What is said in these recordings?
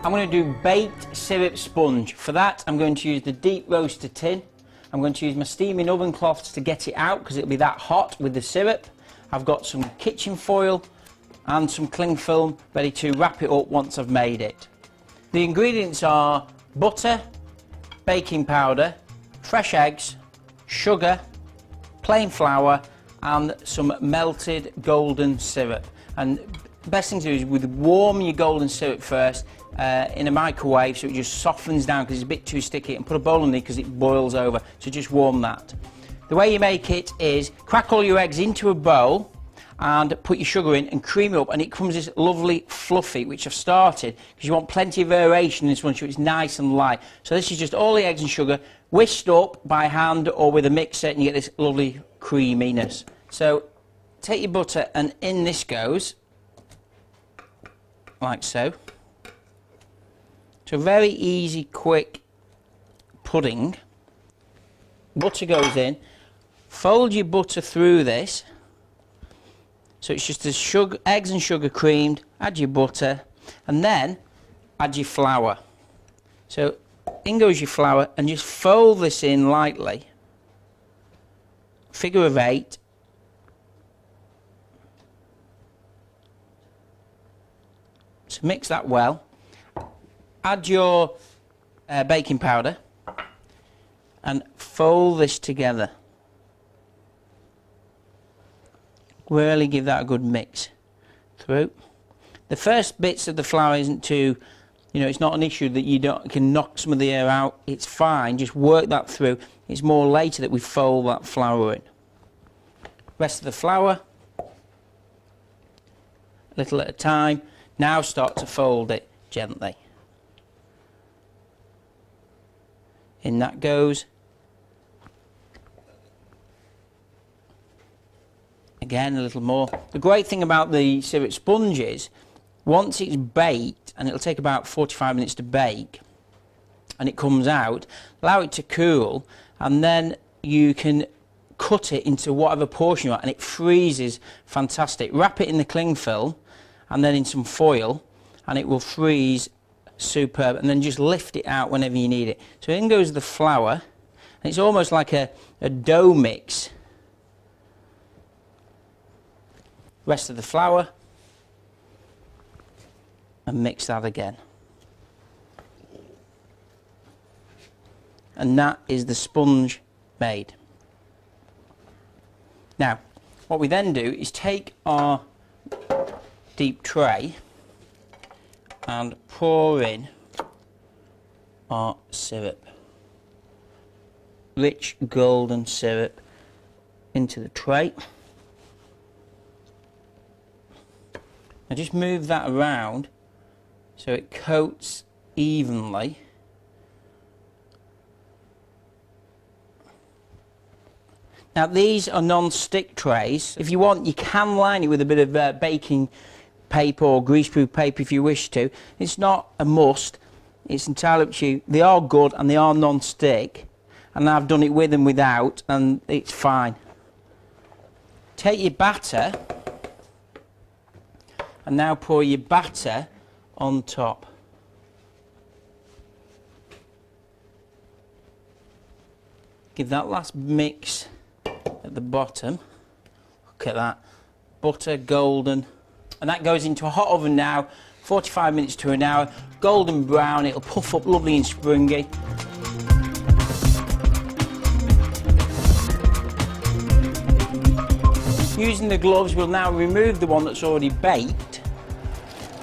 I'm going to do baked syrup sponge. For that, I'm going to use the deep roaster tin. I'm going to use my steaming oven cloths to get it out because it'll be that hot with the syrup. I've got some kitchen foil and some cling film ready to wrap it up once I've made it. The ingredients are butter, baking powder, fresh eggs, sugar, plain flour and some melted golden syrup. And the best thing to do is warm your golden syrup first in a microwave so it just softens down because it's a bit too sticky, and put a bowl in it because it boils over, so just warm that. The way you make it is crack all your eggs into a bowl and put your sugar in and cream it up, and it comes this lovely fluffy, which I've started because you want plenty of aeration in this one so it's nice and light. So this is just all the eggs and sugar whisked up by hand or with a mixer, and you get this lovely creaminess. So take your butter and in this goes, like so. It's a very easy, quick pudding. Butter goes in. Fold your butter through this. So it's just the sugar, eggs and sugar creamed. Add your butter. And then add your flour. So in goes your flour and just fold this in lightly. Figure of 8. So mix that well. Add your baking powder and fold this together. Really give that a good mix through. The first bits of the flour isn't too, it's not an issue that you can knock some of the air out. It's fine, just work that through. It's more later that we fold that flour in. Rest of the flour, a little at a time. Now start to fold it gently. In that goes. Again, a little more. The great thing about the syrup sponge is, once it's baked, and it'll take about 45 minutes to bake, and it comes out, allow it to cool, and then you can cut it into whatever portion you want, and it freezes fantastic. Wrap it in the cling film, and then in some foil, and it will freeze superb, and then just lift it out whenever you need it. So in goes the flour, and it's almost like a dough mix. Rest of the flour, and mix that again. And that is the sponge made. Now, what we then do is take our deep tray and pour in our syrup. Rich golden syrup into the tray. Now just move that around so it coats evenly. Now these are non-stick trays. If you want, you can line it with a bit of baking paper or greaseproof paper if you wish to. It's not a must, it's entirely up to you. They are good and they are non-stick, and I've done it with and without, and it's fine. Take your batter and now pour your batter on top. Give that last mix at the bottom. Look at that, butter, golden. And that goes into a hot oven now, 45 minutes to an hour, golden brown, it'll puff up lovely and springy. Using the gloves, we'll now remove the one that's already baked.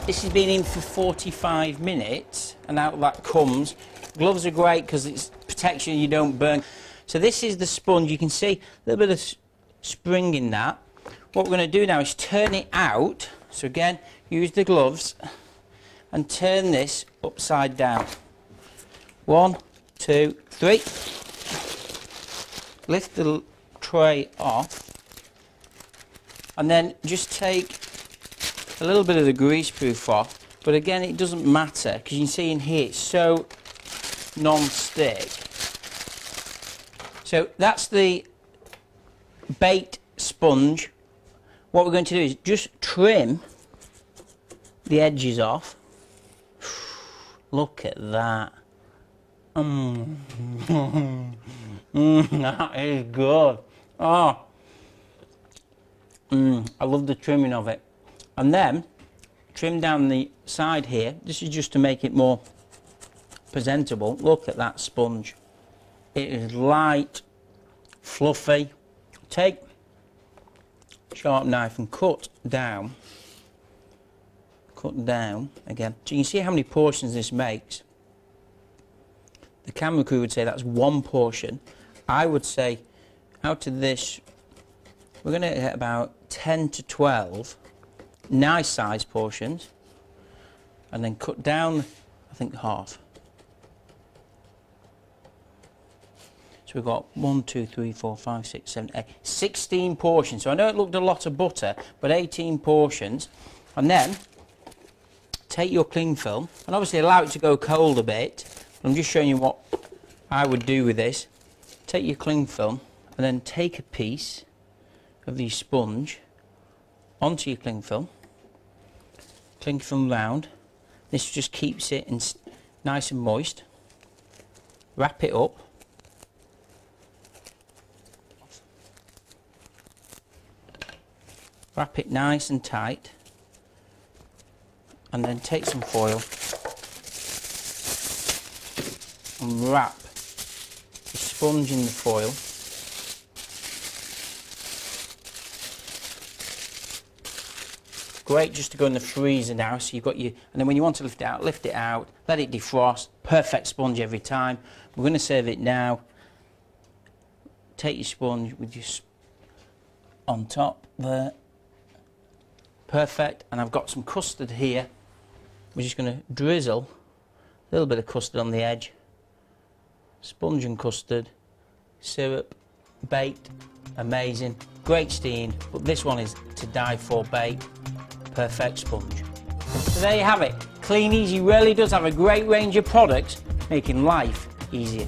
This has been in for 45 minutes, and out that comes. Gloves are great because it's protection, you don't burn. So this is the sponge. You can see a little bit of spring in that. What we're going to do now is turn it out. So again, use the gloves and turn this upside down. 1, 2, 3. Lift the tray off, and then just take a little bit of the greaseproof off. But again, it doesn't matter because you can see in here it's so non-stick. So that's the baked sponge. What we're going to do is just trim the edges off. Look at that. That is good. Oh. I love the trimming of it. And then, trim down the side here. This is just to make it more presentable. Look at that sponge. It is light, fluffy. Take a sharp knife and cut down. Cut down again. So you can see how many portions this makes. The camera crew would say that's one portion. I would say out of this, we're going to get about 10 to 12 nice size portions, and then cut down, I think, half. So we've got 1, 2, 3, 4, 5, 6, 7, 8, 16 portions. So I know it looked a lot of butter, but 18 portions. And then take your cling film and obviously allow it to go cold a bit. I'm just showing you what I would do with this. Take your cling film and then take a piece of the sponge onto your cling film round. This just keeps it nice and moist. Wrap it up. Wrap it nice and tight, and then take some foil and wrap the sponge in the foil. Great just to go in the freezer now, so you've got your, and then when you want to lift it out, let it defrost. Perfect sponge every time. We're going to serve it now. Take your sponge with your on top there. Perfect. And I've got some custard here. We're just going to drizzle a little bit of custard on the edge. Sponge and custard, syrup, baked, amazing, great steamed, but this one is to die for baked. Perfect sponge. So there you have it. Clean Easy really does have a great range of products, making life easier.